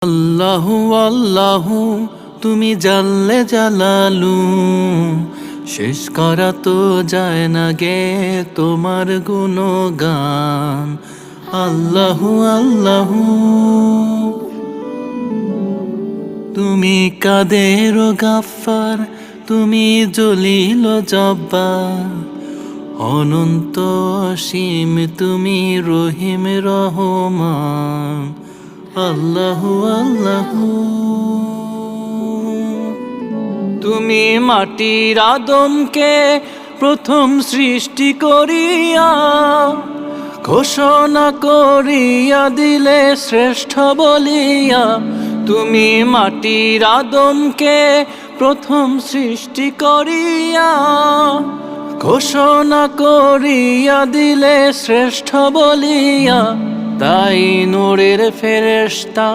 আল্লাহু আল্লাহু তুমি জাল্লে জালালু, শেষ করা তো যায় না গে তোমার গুণগান। আল্লাহু আল্লাহু তুমি কাদের গাফফার, তুমি জলিল জব্বার, অনন্ত অসীম তুমি রহিম রহমান। আল্লাহু আল্লাহু তুমি মাটির আদমকে প্রথম সৃষ্টি করিয়া ঘোষণা করিয়া দিলে শ্রেষ্ঠ বলিয়া। তুমি মাটির আদমকে প্রথম সৃষ্টি করিয়া ঘোষণা করিয়া দিলে শ্রেষ্ঠ বলিয়া। তাই নূরের ফেরেশতা